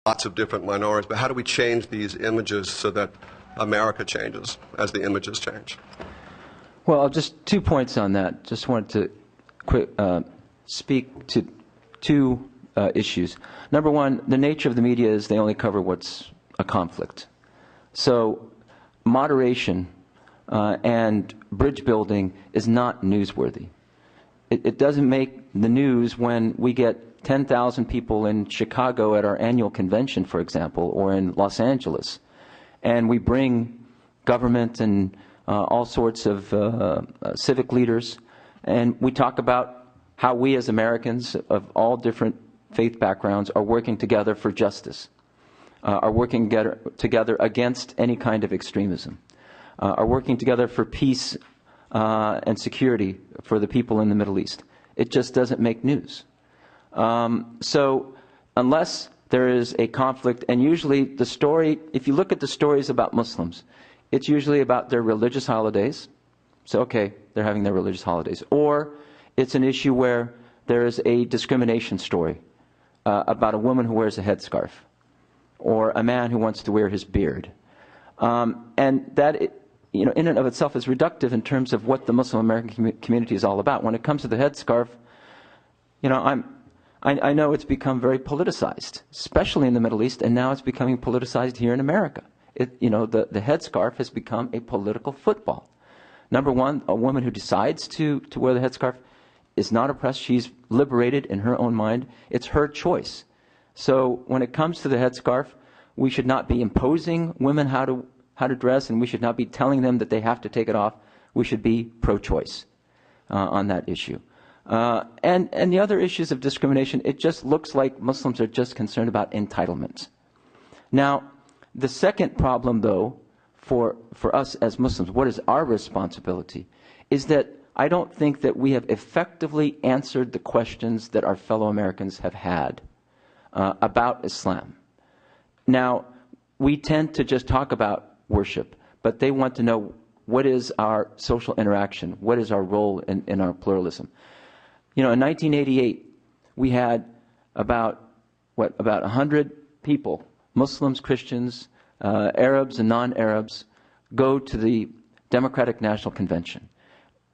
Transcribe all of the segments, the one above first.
lots of different minorities, but how do we change these images so that America changes as the images change? Well, just 2 points on that. Just wanted to speak to two issues. Number one, the nature of the media is they only cover what's a conflict. So moderation and bridge building is not newsworthy. It doesn't make the news when we get 10,000 people in Chicago at our annual convention, for example, or in Los Angeles, and we bring government and all sorts of civic leaders, and we talk about how we as Americans of all different faith backgrounds are working together for justice, are working together against any kind of extremism, are working together for peace and security for the people in the Middle East. It just doesn't make news. So unless there is a conflict, and usually the story, if you look at the stories about Muslims, it's usually about their religious holidays. So, okay, they're having their religious holidays. Or it's an issue where there is a discrimination story about a woman who wears a headscarf, or a man who wants to wear his beard. And that, in and of itself is reductive in terms of what the Muslim American community is all about. When it comes to the headscarf, I know it's become very politicized, especially in the Middle East, and now it's becoming politicized here in America. The headscarf has become a political football. Number one, a woman who decides to wear the headscarf is not oppressed. She's liberated in her own mind. It's her choice. So when it comes to the headscarf, we should not be imposing women how to dress, and we should not be telling them that they have to take it off. We should be pro-choice on that issue. And the other issues of discrimination, it just looks like Muslims are just concerned about entitlement. Now, the second problem, though, for us as Muslims, what is our responsibility, is that I don't think that we have effectively answered the questions that our fellow Americans have had about Islam. Now, we tend to just talk about worship, but they want to know what is our social interaction, what is our role in our pluralism. In 1988, we had about 100 people, Muslims, Christians, Arabs and non-Arabs, go to the Democratic National Convention.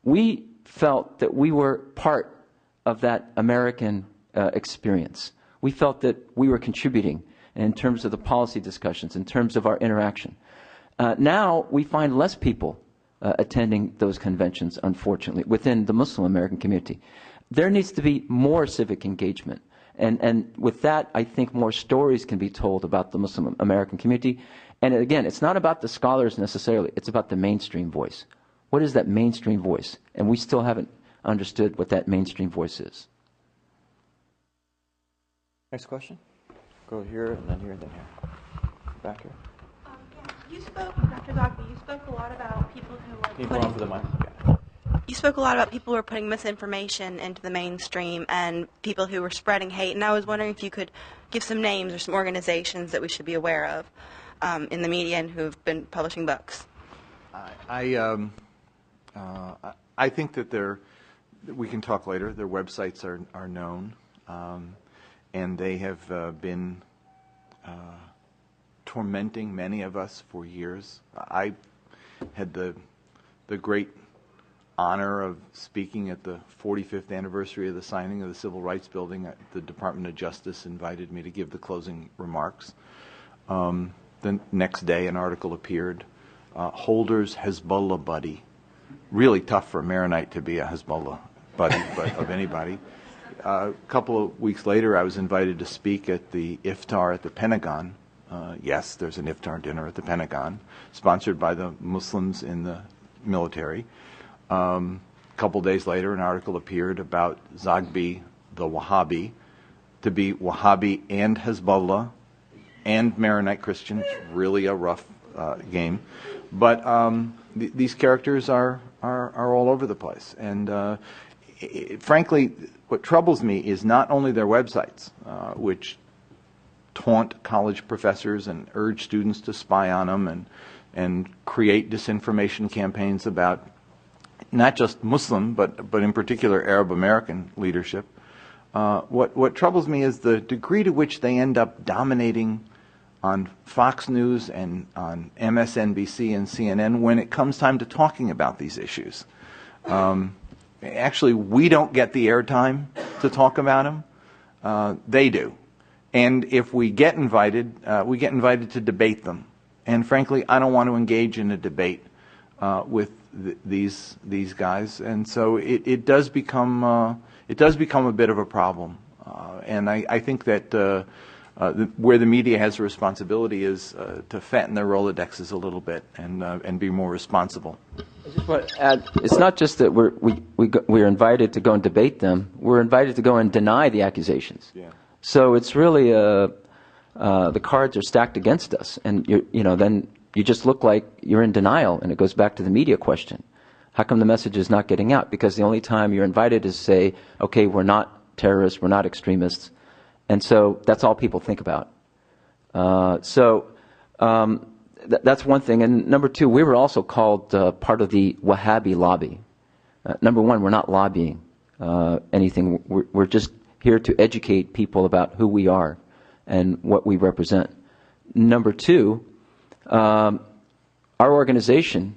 We felt that we were part of that American experience. We felt that we were contributing in terms of the policy discussions, in terms of our interaction. Now we find less people attending those conventions, unfortunately, within the Muslim American community. There needs to be more civic engagement. And with that, I think more stories can be told about the Muslim American community. And again, it's not about the scholars necessarily. It's about the mainstream voice. What is that mainstream voice? And we still haven't understood what that mainstream voice is. Next question. Go here, and then here, and then here. Back here. You spoke, Dr. Zogby, you spoke a lot about people who are Can you go on for the mic? Yeah. You spoke a lot about people who are putting misinformation into the mainstream and people who are spreading hate. And I was wondering if you could give some names or some organizations that we should be aware of in the media and who have been publishing books. I think that we can talk later. Their websites are known, and they have been tormenting many of us for years. I had the great honor of speaking at the 45th anniversary of the signing of the Civil Rights Building. The Department of Justice invited me to give the closing remarks. The next day, an article appeared, Holder's Hezbollah buddy. Really tough for a Maronite to be a Hezbollah buddy of anybody. A couple of weeks later, I was invited to speak at the iftar at the Pentagon. Yes, there's an iftar dinner at the Pentagon, sponsored by the Muslims in the military. A couple days later, an article appeared about Zogby, the Wahhabi, to be Wahhabi and Hezbollah and Maronite Christians. Really a rough game. But these characters are all over the place. And frankly, what troubles me is not only their websites, which taunt college professors and urge students to spy on them and create disinformation campaigns about not just Muslim, but in particular Arab American leadership. What troubles me is the degree to which they end up dominating on Fox News and on MSNBC and CNN when it comes time to talking about these issues. Actually, we don't get the airtime to talk about them. They do. And if we get invited to debate them. And frankly, I don't want to engage in a debate with these guys. And so it does become a bit of a problem. And I think that where the media has a responsibility is to fatten their Rolodexes a little bit and be more responsible. I just want to add, it's not just that we're invited to go and debate them. We're invited to go and deny the accusations. Yeah. So it's really the cards are stacked against us, and then you just look like you're in denial, and it goes back to the media question. How come the message is not getting out? Because the only time you're invited is to say, okay, we're not terrorists, we're not extremists. And so that's all people think about. That's one thing. And number two, we were also called part of the Wahhabi lobby. Number one, we're not lobbying anything. We're just here to educate people about who we are and what we represent. Number two, our organization,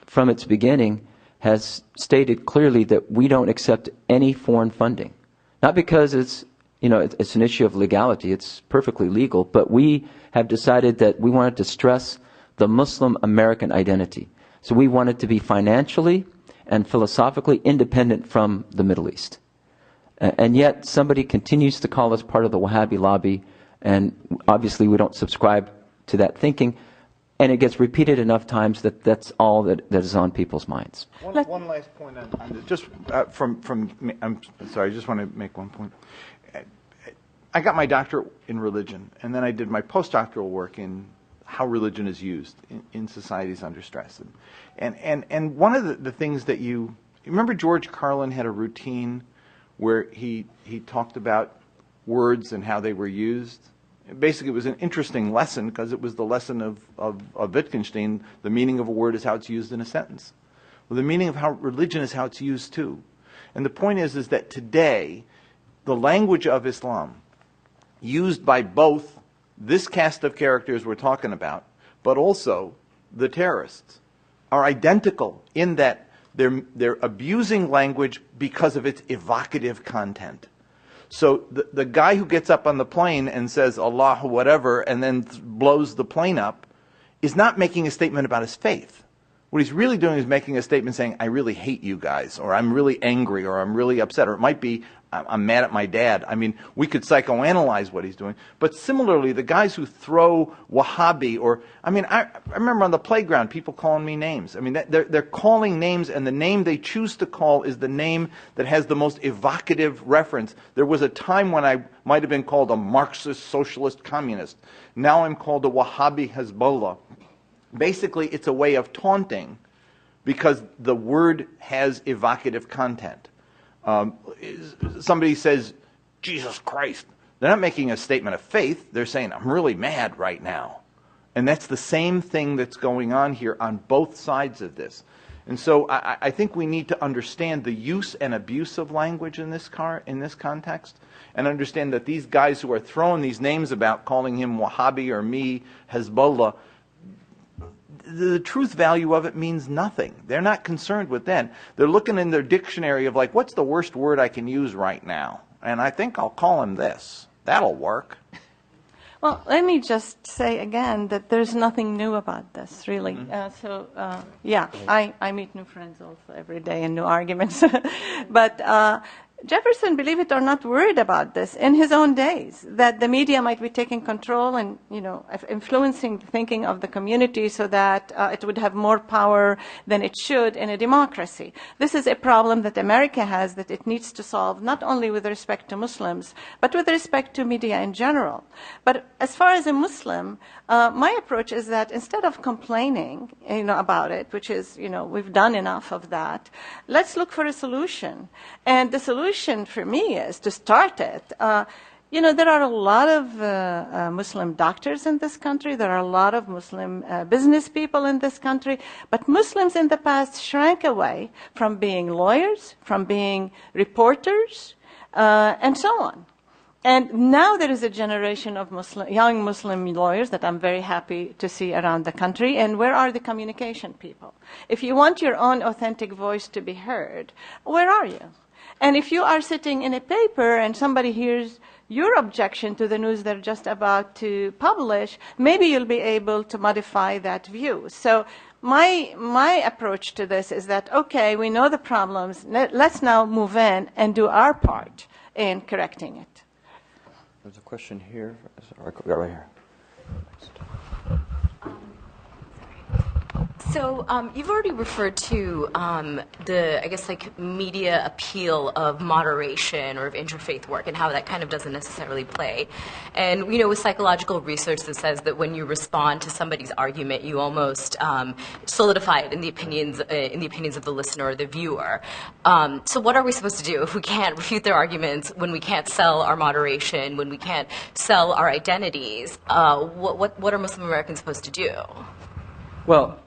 from its beginning, has stated clearly that we don't accept any foreign funding. Not because it's an issue of legality, it's perfectly legal, but we have decided that we wanted to stress the Muslim American identity. So we wanted to be financially and philosophically independent from the Middle East. And yet somebody continues to call us part of the Wahhabi lobby, and obviously we don't subscribe to that thinking, and it gets repeated enough times that that's all that is on people's minds. One last point on this. Just I'm sorry, I just want to make one point. I got my doctorate in religion, and then I did my postdoctoral work in how religion is used in societies under stress. And one of the things that you remember, George Carlin had a routine where he talked about words and how they were used. Basically, it was an interesting lesson because it was the lesson of Wittgenstein. The meaning of a word is how it's used in a sentence. Well, the meaning of how religion is how it's used too. And the point is that today, the language of Islam, used by both this cast of characters we're talking about, but also the terrorists, are identical in that they're abusing language because of its evocative content. So the guy who gets up on the plane and says Allah whatever and then blows the plane up is not making a statement about his faith. What he's really doing is making a statement saying, I really hate you guys, or I'm really angry, or I'm really upset, or it might be, I'm mad at my dad. I mean, we could psychoanalyze what he's doing. But similarly, the guys who throw Wahhabi, I remember on the playground, people calling me names. I mean, they're calling names, and the name they choose to call is the name that has the most evocative reference. There was a time when I might have been called a Marxist, socialist, communist. Now I'm called a Wahhabi Hezbollah. Basically, it's a way of taunting because the word has evocative content. Somebody says, Jesus Christ. They're not making a statement of faith. They're saying, I'm really mad right now. And that's the same thing that's going on here on both sides of this. And so I think we need to understand the use and abuse of language in this context, and understand that these guys who are throwing these names about, calling him Wahhabi or me Hezbollah, the truth value of it means nothing. They're not concerned with that. They're looking in their dictionary of like, what's the worst word I can use right now? And I think I'll call him this. That'll work. Well, let me just say again that there's nothing new about this, really. Mm-hmm. I meet new friends also every day and new arguments. But Jefferson, believe it or not, worried about this in his own days, that the media might be taking control and, influencing the thinking of the community so that it would have more power than it should in a democracy. This is a problem that America has that it needs to solve, not only with respect to Muslims, but with respect to media in general. But as far as a Muslim, my approach is that instead of complaining, about it, which is, we've done enough of that, let's look for a solution. And the solution for me is to start it. There are a lot of Muslim doctors in this country. There are a lot of Muslim business people in this country. But Muslims in the past shrank away from being lawyers, from being reporters, and so on. And now there is a generation of young Muslim lawyers that I'm very happy to see around the country. And where are the communication people? If you want your own authentic voice to be heard, where are you? And if you are sitting in a paper and somebody hears your objection to the news they're just about to publish, maybe you'll be able to modify that view. So my approach to this is that, okay, we know the problems. Let's now move in and do our part in correcting it. There's a question here. Right here. Next. So you've already referred to the, I guess, like media appeal of moderation or of interfaith work and how that kind of doesn't necessarily play. And, you know, with psychological research that says that when you respond to somebody's argument, you almost solidify it in the opinions of the listener or the viewer. So what are we supposed to do if we can't refute their arguments, when we can't sell our moderation, when we can't sell our identities? What are Muslim Americans supposed to do? Well,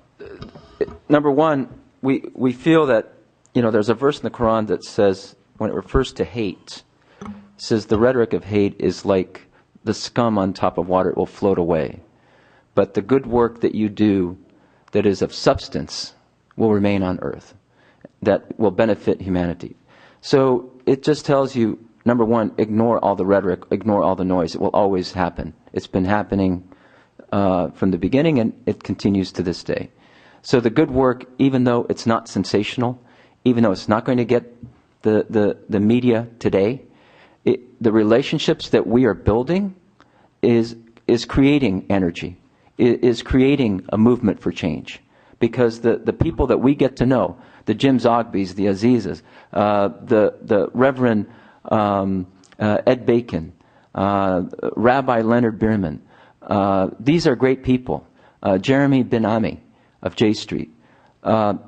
number one, we feel that, you know, there's a verse in the Quran that says, when it refers to hate, it says the rhetoric of hate is like the scum on top of water, it will float away. But the good work that you do that is of substance will remain on earth, that will benefit humanity. So it just tells you, number one, ignore all the rhetoric, ignore all the noise. It will always happen. It's been happening from the beginning, and it continues to this day. So the good work, even though it's not sensational, even though it's not going to get the media today, the relationships that we are building is creating energy, is creating a movement for change. Because the people that we get to know, the Jim Zogbys, the Azizahs, the Reverend Ed Bacon, Rabbi Leonard Bierman, these are great people. Jeremy Ben-Ami of J Street.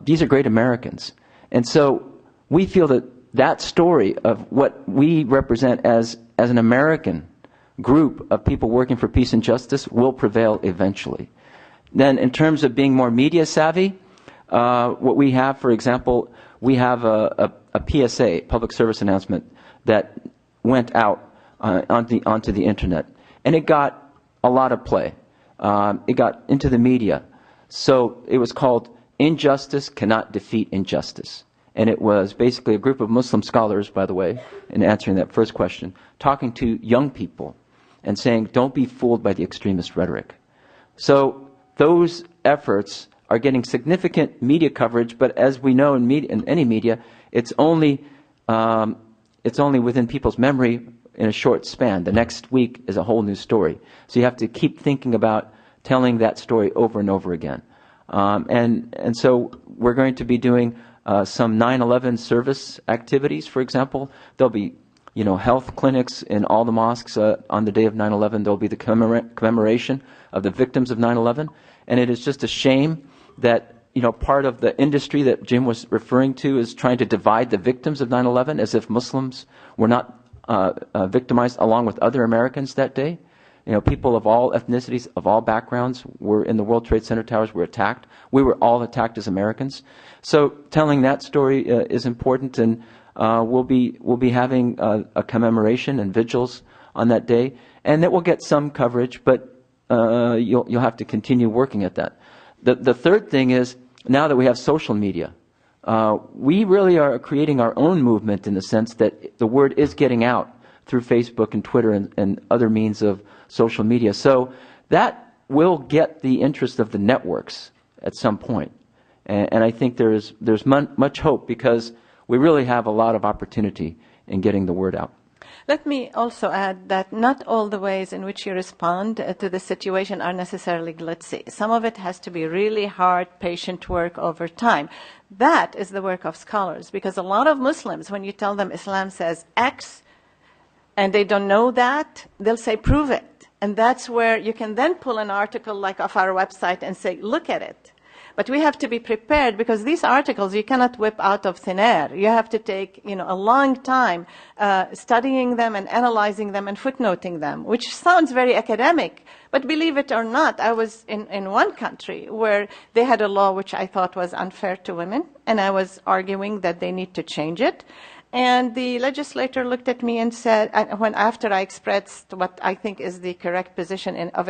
These are great Americans. And so we feel that that story of what we represent as an American group of people working for peace and justice will prevail eventually. Then in terms of being more media savvy, what we have, for example, we have a PSA, public service announcement, that went out onto the internet. And it got a lot of play. It got into the media. So it was called Injustice Cannot Defeat Injustice. And it was basically a group of Muslim scholars, by the way, in answering that first question, talking to young people and saying, don't be fooled by the extremist rhetoric. So those efforts are getting significant media coverage, but as we know in any media, it's only within people's memory in a short span. The next week is a whole new story. So you have to keep thinking about telling that story over and over again. And so we're going to be doing some 9/11 service activities, for example. There'll be, you know, health clinics in all the mosques on the day of 9/11. There'll be the commemoration of the victims of 9/11. And it is just a shame that, you know, part of the industry that Jim was referring to is trying to divide the victims of 9/11 as if Muslims were not victimized along with other Americans that day. You know, people of all ethnicities, of all backgrounds were in the World Trade Center towers, were attacked. We were all attacked as Americans. So telling that story is important, and we'll be having a commemoration and vigils on that day, and that will get some coverage, but you'll have to continue working at that. The third thing is, now that we have social media, we really are creating our own movement in the sense that the word is getting out through Facebook and Twitter and other means of social media. So that will get the interest of the networks at some point. And I think there's much hope, because we really have a lot of opportunity in getting the word out. Let me also add that not all the ways in which you respond to the situation are necessarily glitzy. Some of it has to be really hard, patient work over time. That is the work of scholars, because a lot of Muslims, when you tell them Islam says X, and they don't know that, they'll say, prove it. And that's where you can then pull an article like off our website and say, look at it. But we have to be prepared, because these articles you cannot whip out of thin air. You have to take, you know, a long time studying them and analyzing them and footnoting them, which sounds very academic. But believe it or not, I was in one country where they had a law which I thought was unfair to women, and I was arguing that they need to change it. And the legislator looked at me and said, after I expressed what I think is the correct position of